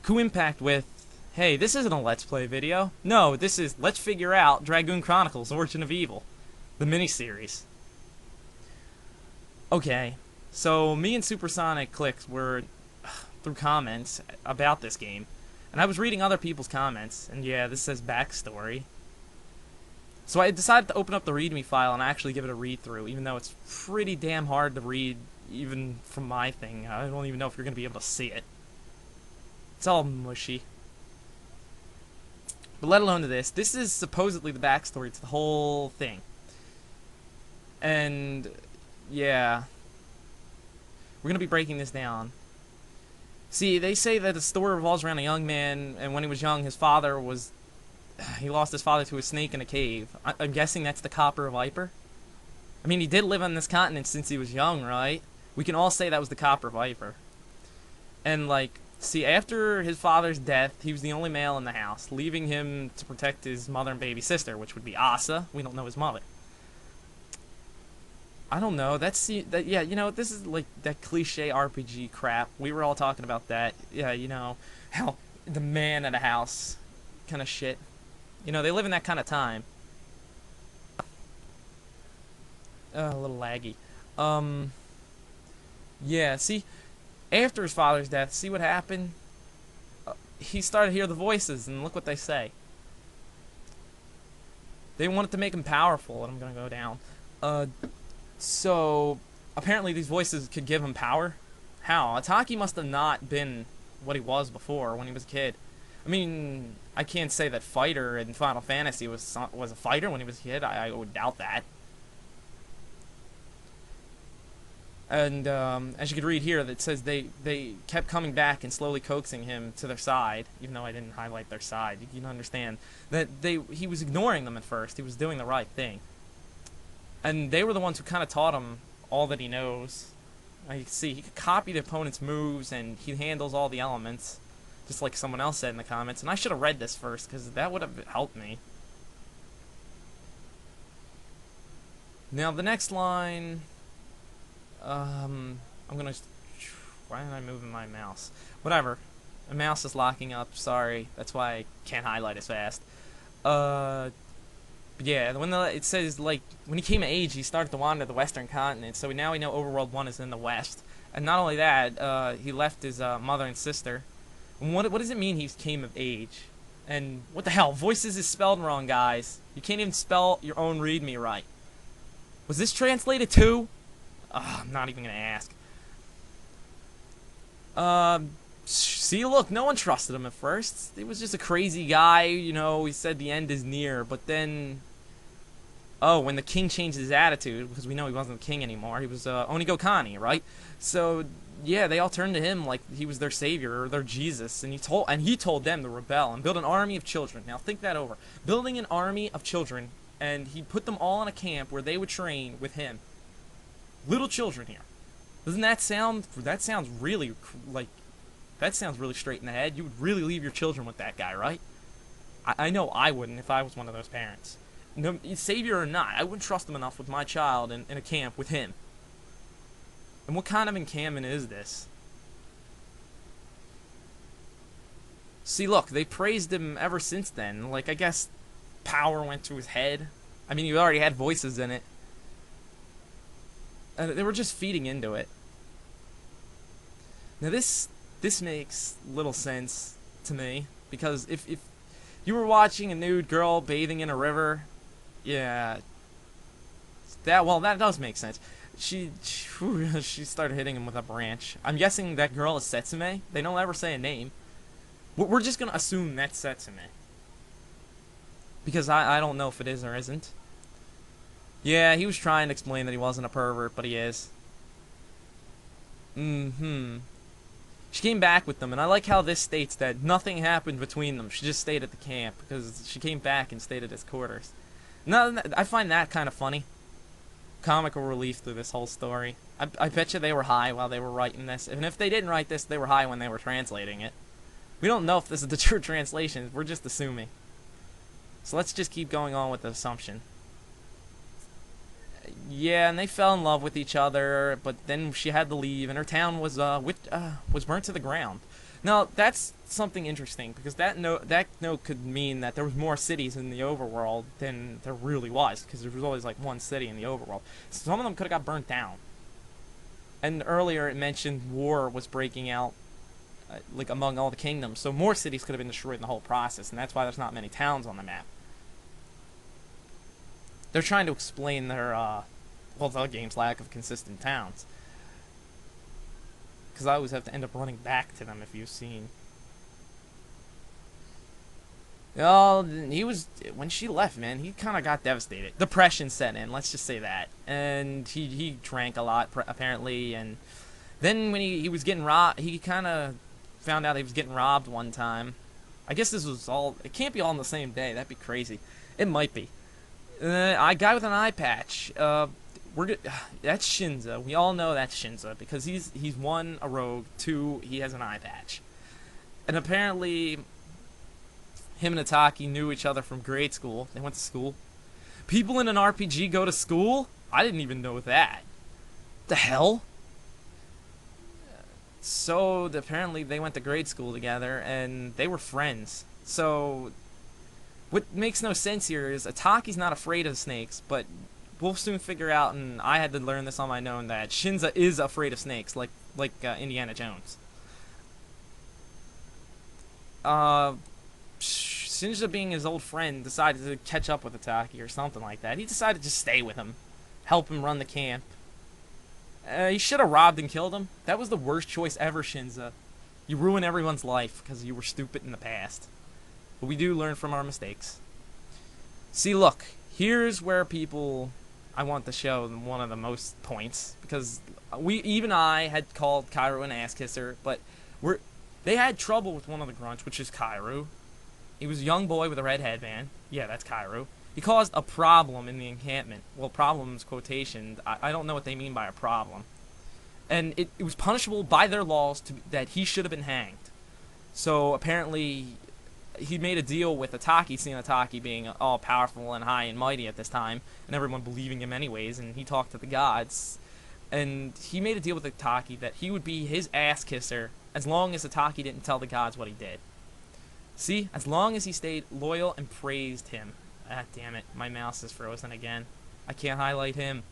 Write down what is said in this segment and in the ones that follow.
KuuImpact with, hey, this isn't a Let's Play video. No, this is Let's Figure Out Dragoon Chronicles Origin of Evil, the miniseries. Okay, so me and Supersonic Clicks were through comments about this game, and I was reading other people's comments, and yeah, this says backstory. So I decided to open up the README file and actually give it a read-through, even though it's pretty damn hard to read, even from my thing. I don't even know if you're going to be able to see it. It's all mushy. But let alone to this. This is supposedly the backstory to the whole thing. And, yeah. We're going to be breaking this down. See, they say that the story revolves around a young man, and when he was young, his father was... He lost his father to a snake in a cave. I'm guessing that's the Copper Viper? I mean, he did live on this continent since he was young, right? We can all say that was the Copper Viper. And, like... See, after his father's death, he was the only male in the house, leaving him to protect his mother and baby sister, which would be Asa. We don't know his mother. I don't know. Yeah, you know, this is like that cliche RPG crap. We were all talking about that. Yeah, you know, how the man of the house kind of shit. You know, they live in that kind of time. A little laggy. Yeah, see... After his father's death, see what happened? He started to hear the voices, and look what they say. They wanted to make him powerful, and I'm gonna go down. So, apparently these voices could give him power. How? Ataki must have not been what he was before, when he was a kid. I mean, I can't say that Fighter in Final Fantasy was a fighter when he was a kid. I would doubt that. And as you can read here, that says they kept coming back and slowly coaxing him to their side, even though I didn't highlight their side. You can understand that he was ignoring them at first. He was doing the right thing. And they were the ones who kind of taught him all that he knows. You can see he could copy the opponent's moves, and he handles all the elements, just like someone else said in the comments. And I should have read this first, because that would have helped me. Now, the next line... I'm gonna... Why am I moving my mouse? Whatever. My mouse is locking up, sorry. That's why I can't highlight as fast. Yeah, it says, like, when he came of age, he started to wander the western continent, so now we know Overworld 1 is in the west. And not only that, he left his mother and sister. And what does it mean he came of age? And what the hell? Voices is spelled wrong, guys. You can't even spell your own README right. Was this translated too? I'm not even gonna ask. See, look, no one trusted him at first. He was just a crazy guy, you know, he said the end is near, but then... Oh, when the king changed his attitude, because we know he wasn't the king anymore, he was, Onigo Kani, right? So, yeah, they all turned to him like he was their savior, or their Jesus, and he told them to rebel and build an army of children. Now, think that over. Building an army of children, and he put them all in a camp where they would train with him. Little children here. Doesn't that sound... That sounds really, like... That sounds really straight in the head. You would really leave your children with that guy, right? I know I wouldn't if I was one of those parents. No, savior or not, I wouldn't trust him enough with my child in a camp with him. And what kind of encampment is this? See, look, they praised him ever since then. Like, I guess power went to his head. I mean, he already had voices in it. They were just feeding into it. Now this makes little sense to me, because if you were watching a nude girl bathing in a river, yeah, that does make sense. She started hitting him with a branch. I'm guessing that girl is Setsume. They don't ever say a name. We're just gonna assume that's Setsume, because I don't know if it is or isn't. Yeah, he was trying to explain that he wasn't a pervert, but he is. She came back with them, and I like how this states that nothing happened between them. She just stayed at the camp, because she came back and stayed at his quarters. No, I find that kind of funny. Comical relief through this whole story. I bet you they were high while they were writing this. And if they didn't write this, they were high when they were translating it. We don't know if this is the true translation. We're just assuming. So let's just keep going on with the assumption. Yeah, and they fell in love with each other, but then she had to leave, and her town was burnt to the ground. Now, that's something interesting, because that note could mean that there was more cities in the overworld than there really was, because there was always like one city in the overworld. Some of them could have got burnt down. And earlier it mentioned war was breaking out, like among all the kingdoms, so more cities could have been destroyed in the whole process, and that's why there's not many towns on the map. They're trying to explain their, well, the game's lack of consistent towns. Because I always have to end up running back to them, if you've seen. Oh, when she left, man, he kind of got devastated. Depression set in, let's just say that. And he drank a lot, apparently, and then when he was getting robbed, he kind of found out he was getting robbed one time. I guess this was all, it can't be all on the same day, that'd be crazy. It might be. A guy with an eye patch, that's Shinza. We all know that's Shinza, because he's one, a rogue, two, he has an eye patch. And apparently him and Ataki knew each other from grade school. They went to school. People in an RPG go to school? I didn't even know that. The hell? So apparently they went to grade school together and they were friends. So what makes no sense here is Ataki's not afraid of snakes, but we'll soon figure out, and I had to learn this on my own, that Shinza is afraid of snakes, like Indiana Jones. Shinza, being his old friend, decided to catch up with Ataki or something like that. He decided to just stay with him, help him run the camp. He should have robbed and killed him. That was the worst choice ever, Shinza. You ruin everyone's life because you were stupid in the past. But we do learn from our mistakes. See, look, here's where I want to show them one of the most points, because even I had called Kairu an ass kisser, but they had trouble with one of the grunts, which is Kairu. He was a young boy with a red headband. Yeah, that's Kairu. He caused a problem in the encampment. Well, problems, quotation. I don't know what they mean by a problem. And it was punishable by their laws that he should have been hanged. So apparently he made a deal with Ataki, seeing Ataki being all powerful and high and mighty at this time, and everyone believing him anyways, and he talked to the gods. And he made a deal with Ataki that he would be his ass kisser as long as Ataki didn't tell the gods what he did. See? As long as he stayed loyal and praised him. Ah, damn it. My mouse is frozen again. I can't highlight him.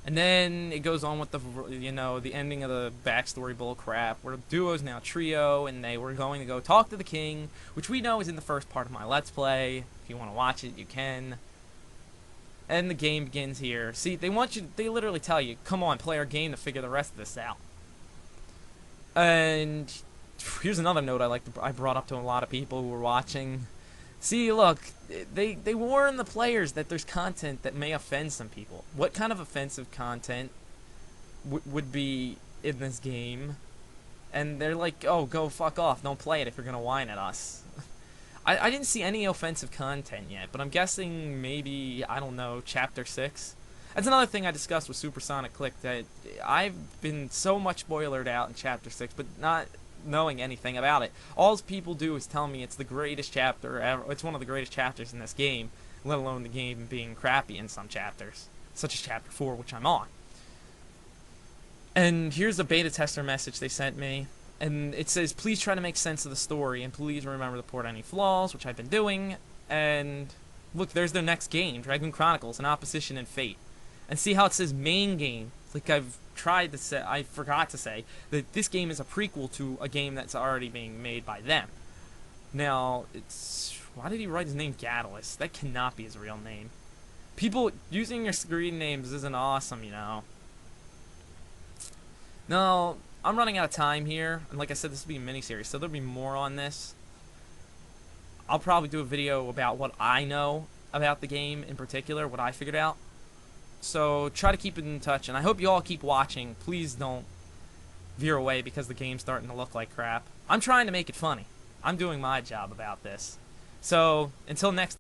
And then it goes on with the, the ending of the backstory bullcrap, where the duo's now trio, and they were going to go talk to the king, which we know is in the first part of my Let's Play. If you want to watch it, you can. And the game begins here. See, they literally tell you, come on, play our game to figure the rest of this out. And here's another note I brought up to a lot of people who were watching. See, look, they warn the players that there's content that may offend some people. What kind of offensive content would be in this game? And they're like, oh, go fuck off, don't play it if you're gonna whine at us. I didn't see any offensive content yet, but I'm guessing maybe, I don't know, Chapter 6? That's another thing I discussed with Supersonic Click, that I've been so much spoilered out in Chapter 6, but not knowing anything about it. All people do is tell me it's the greatest chapter ever. It's one of the greatest chapters in this game, let alone the game being crappy in some chapters, such as Chapter 4, which I'm on. And here's a beta tester message they sent me, and it says, please try to make sense of the story, and please remember to report any flaws, which I've been doing. And look, there's their next game, Dragon Chronicles, an Opposition and Fate. And see how it says main game, like I've tried to say, I forgot to say, that this game is a prequel to a game that's already being made by them. Now, why did he write his name Gadalus? That cannot be his real name. People using your screen names isn't awesome, Now, I'm running out of time here, and like I said, this will be a mini-series, so there'll be more on this. I'll probably do a video about what I know about the game in particular, what I figured out. So try to keep it in touch, and I hope you all keep watching. Please don't veer away because the game's starting to look like crap. I'm trying to make it funny. I'm doing my job about this. So until next